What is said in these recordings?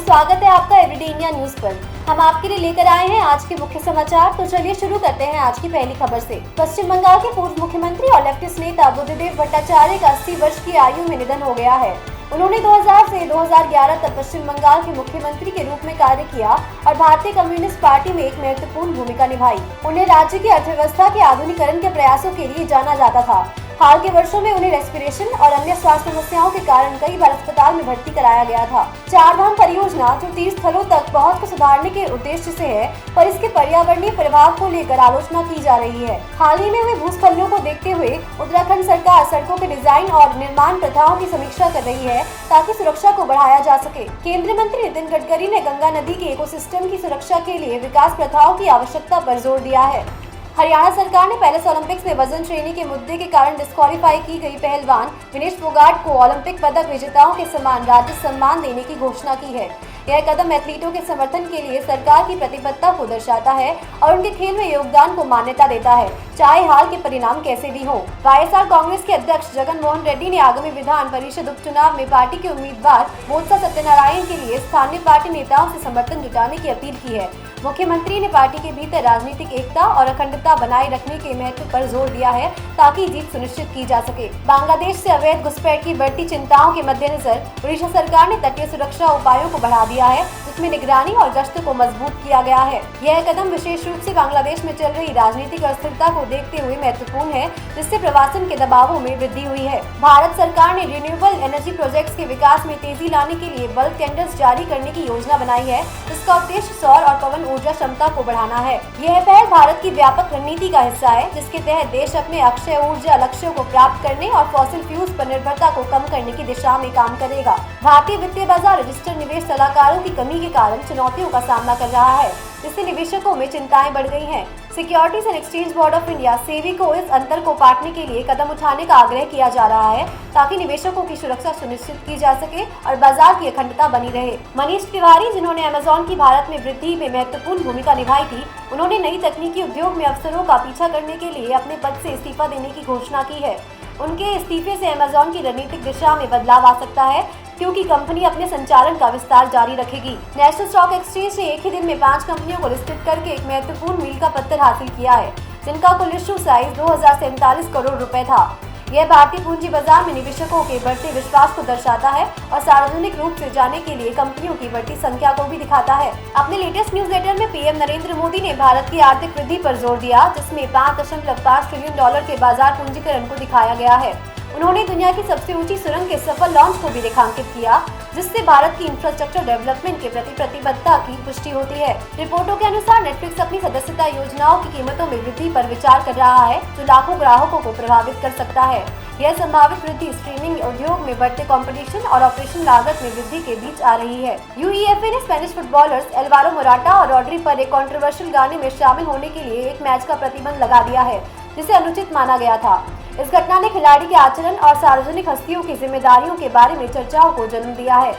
स्वागत है आपका एवरीडे इंडिया न्यूज पर। हम आपके लिए लेकर आए हैं आज के मुख्य समाचार। तो चलिए शुरू करते हैं आज की पहली खबर से। पश्चिम बंगाल के पूर्व मुख्यमंत्री और लेफ्टिस्ट नेता बुद्धदेव भट्टाचार्य का 80 वर्ष की आयु में निधन हो गया है। उन्होंने 2000 से 2011 तक पश्चिम बंगाल के मुख्यमंत्री के रूप में कार्य किया और भारतीय कम्युनिस्ट पार्टी में एक महत्वपूर्ण भूमिका निभाई। उन्हें राज्य की अर्थव्यवस्था के आधुनिकीकरण के प्रयासों के लिए जाना जाता था। हाल के वर्षों में उन्हें रेस्पिरेशन और अन्य स्वास्थ्य समस्याओं के कारण कई बार अस्पताल में भर्ती कराया गया था। चार धाम परियोजना जो तीर्थ स्थलों तक पहुंच को सुधारने के उद्देश्य से है, पर इसके पर्यावरणीय प्रभाव को लेकर आलोचना की जा रही है। हाल ही में हुए भूस्खलनों को देखते हुए उत्तराखंड सरकार सड़कों के डिजाइन और निर्माण प्रथाओं की समीक्षा कर रही है ताकि सुरक्षा को बढ़ाया जा सके। केंद्रीय मंत्री नितिन गडकरी ने गंगा नदी के इकोसिस्टम की सुरक्षा के लिए विकास प्रथाओं की आवश्यकता पर जोर दिया है। हरियाणा सरकार ने पेरिस ओलंपिक्स में वजन श्रेणी के मुद्दे के कारण डिस्क्वालीफाई की गई पहलवान विनेश फोगाट को ओलंपिक पदक विजेताओं के समान राज्य सम्मान देने की घोषणा की है। यह कदम एथलीटों के समर्थन के लिए सरकार की प्रतिबद्धता को दर्शाता है और उनके खेल में योगदान को मान्यता देता है, चाहे हाल के परिणाम कैसे भी हो। वाईएसआर कांग्रेस के अध्यक्ष जगन मोहन रेड्डी ने आगामी विधान परिषद उपचुनाव में पार्टी के उम्मीदवार बोत्सा सत्यनारायण के लिए स्थानीय पार्टी नेताओं से समर्थन जुटाने की अपील की है। मुख्यमंत्री ने पार्टी के भीतर राजनीतिक एकता और अखंडता बनाए रखने के महत्व पर जोर दिया है ताकि जीत सुनिश्चित की जा सके। बांग्लादेश से अवैध घुसपैठ की बढ़ती चिंताओं के मद्देनजर उड़ीसा सरकार ने तटीय सुरक्षा उपायों को बढ़ा दिया है, जिसमें निगरानी और गश्त को मजबूत किया गया है। यह कदम विशेष रूप से बांग्लादेश में चल रही राजनीतिक अस्थिरता को देखते हुए महत्वपूर्ण है, जिससे प्रवासन के दबावों में वृद्धि हुई है। भारत सरकार ने रिन्यूएबल एनर्जी प्रोजेक्ट्स के विकास में तेजी लाने के लिए बल्क टेंडर्स जारी करने की योजना बनाई है, जिसका उद्देश्य सौर और पवन ऊर्जा क्षमता को बढ़ाना है। यह पहल भारत की व्यापक रणनीति का हिस्सा है, जिसके तहत देश अपने अक्षय ऊर्जा लक्ष्यों को प्राप्त करने और फॉसिल फ्यूल्स पर निर्भरता को कम करने की दिशा में काम करेगा। भारतीय वित्तीय बाजार रजिस्टर्ड निवेश सलाहकारों की कमी के कारण चुनौतियों का सामना कर रहा है, जिससे निवेशकों में चिंताएं बढ़ गई हैं। Securities and exchange board of India SEBI को इस अंतर को पाटने के लिए कदम उठाने का आग्रह किया जा रहा है ताकि निवेशकों की सुरक्षा सुनिश्चित की जा सके और बाजार की अखंडता बनी रहे। मनीष तिवारी, जिन्होंने अमेज़न की भारत में वृद्धि में महत्वपूर्ण भूमिका निभाई थी, उन्होंने नई तकनीकी उद्योग में अवसरों का पीछा करने के लिए अपने पद से इस्तीफा देने की घोषणा की है। उनके इस्तीफे से अमेज़न की रणनीतिक दिशा में बदलाव आ सकता है, क्योंकि कंपनी अपने संचालन का विस्तार जारी रखेगी। नेशनल स्टॉक एक्सचेंज ने एक ही दिन में 5 कंपनियों को लिस्टेड करके एक महत्वपूर्ण मील का पत्थर हासिल किया है, जिनका कुल इश्यू साइज 2047 करोड़ रुपए था। यह भारतीय पूंजी बाजार में निवेशकों के बढ़ते विश्वास को दर्शाता है और सार्वजनिक रूप से जाने के लिए कंपनियों की बढ़ती संख्या को भी दिखाता है। अपने लेटेस्ट न्यूज़लेटर में पीएम नरेंद्र मोदी ने भारत की आर्थिक वृद्धि पर जोर दिया, जिसमें $5.5 ट्रिलियन के बाजार पूंजीकरण को दिखाया गया है। उन्होंने दुनिया की सबसे ऊंची सुरंग के सफल लॉन्च को भी रेखांकित किया, जिससे भारत की इंफ्रास्ट्रक्चर डेवलपमेंट के प्रति प्रतिबद्धता की पुष्टि होती है। रिपोर्टों के अनुसार नेटफ्लिक्स अपनी सदस्यता योजनाओं की कीमतों में वृद्धि पर विचार कर रहा है, जो लाखों ग्राहकों को प्रभावित कर सकता है। यह संभावित वृद्धि स्ट्रीमिंग उद्योग में बढ़ते कंपटीशन और ऑपरेशन लागत में वृद्धि के बीच आ रही है। यूईएफए ने स्पेनिश फुटबॉलर्स एल्वारो मोराटा और रॉड्री पर एक कंट्रोवर्शियल गाने में शामिल होने के लिए एक मैच का प्रतिबंध लगा दिया है, जिसे अनुचित माना गया था। इस घटना ने खिलाड़ी के आचरण और सार्वजनिक हस्तियों की जिम्मेदारियों के बारे में चर्चाओं को जन्म दिया है।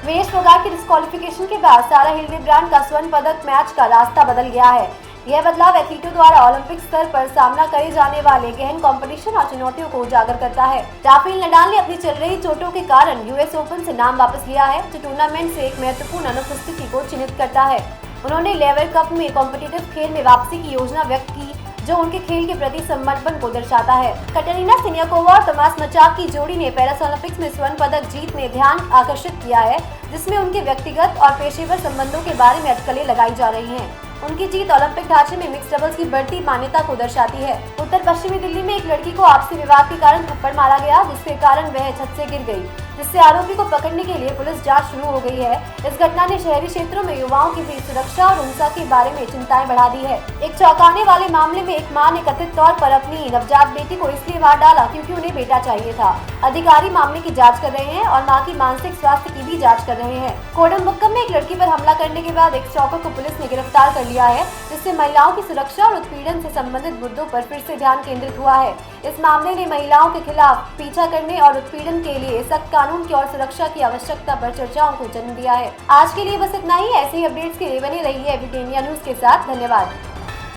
विनेश फोगाट की डिस्क्वालिफिकेशन के बाद सारा हिल्डेब्रांड का स्वर्ण पदक मैच का रास्ता बदल गया है। यह बदलाव एथलीटों द्वारा ओलंपिक स्तर पर सामना करे जाने वाले गहन कंपटीशन और चुनौतियों को उजागर करता है। राफेल नडाल ने अपनी चल रही चोटों के कारण यूएस ओपन से नाम वापस लिया है, जो टूर्नामेंट से एक महत्वपूर्ण अनुपस्थिति को चिन्हित करता है। उन्होंने लेवर कप में कॉम्पिटिटिव खेल में वापसी की योजना व्यक्त की, जो उनके खेल के प्रति समर्पण को दर्शाता है। कटरीना सिन्याकोवा और तोमास मचाक की जोड़ी ने पेरिस ओलंपिक्स में स्वर्ण पदक जीतने ध्यान आकर्षित किया है, जिसमें उनके व्यक्तिगत और पेशेवर संबंधों के बारे में अटकलें लगाई जा रही हैं। उनकी जीत ओलंपिक ढांचे में मिक्स डबल्स की बढ़ती मान्यता को दर्शाती है। उत्तर पश्चिमी दिल्ली में एक लड़की को आपसी विवाद के कारण थप्पड़ मारा गया, जिसके कारण वह छत से गिर गई, जिससे आरोपी को पकड़ने के लिए पुलिस जांच शुरू हो गई है। इस घटना ने शहरी क्षेत्रों में युवाओं की बीच सुरक्षा और हिंसा के बारे में चिंताएं बढ़ा दी है। एक चौंकाने वाले मामले में एक मां ने कथित तौर पर अपनी नवजात बेटी को इसलिए मार डाला क्योंकि उन्हें बेटा चाहिए था। अधिकारी मामले की जांच कर रहे हैं और मां की मानसिक स्वास्थ्य की भी जांच कर रहे हैं। कोडम्बक्कम में एक लड़की पर हमला करने के बाद एक स्टॉकर को पुलिस ने गिरफ्तार कर लिया है, जिससे महिलाओं की सुरक्षा और उत्पीड़न से संबंधित मुद्दों पर फिर से ध्यान केंद्रित हुआ है। इस मामले ने महिलाओं के खिलाफ पीछा करने और उत्पीड़न के लिए सख्त कानून की और सुरक्षा की आवश्यकता पर चर्चाओं को जन्म दिया है। आज के लिए बस इतना ही। ऐसे ही अपडेट्स के लिए बने रहिए एवरीडे इंडिया न्यूज के साथ। धन्यवाद।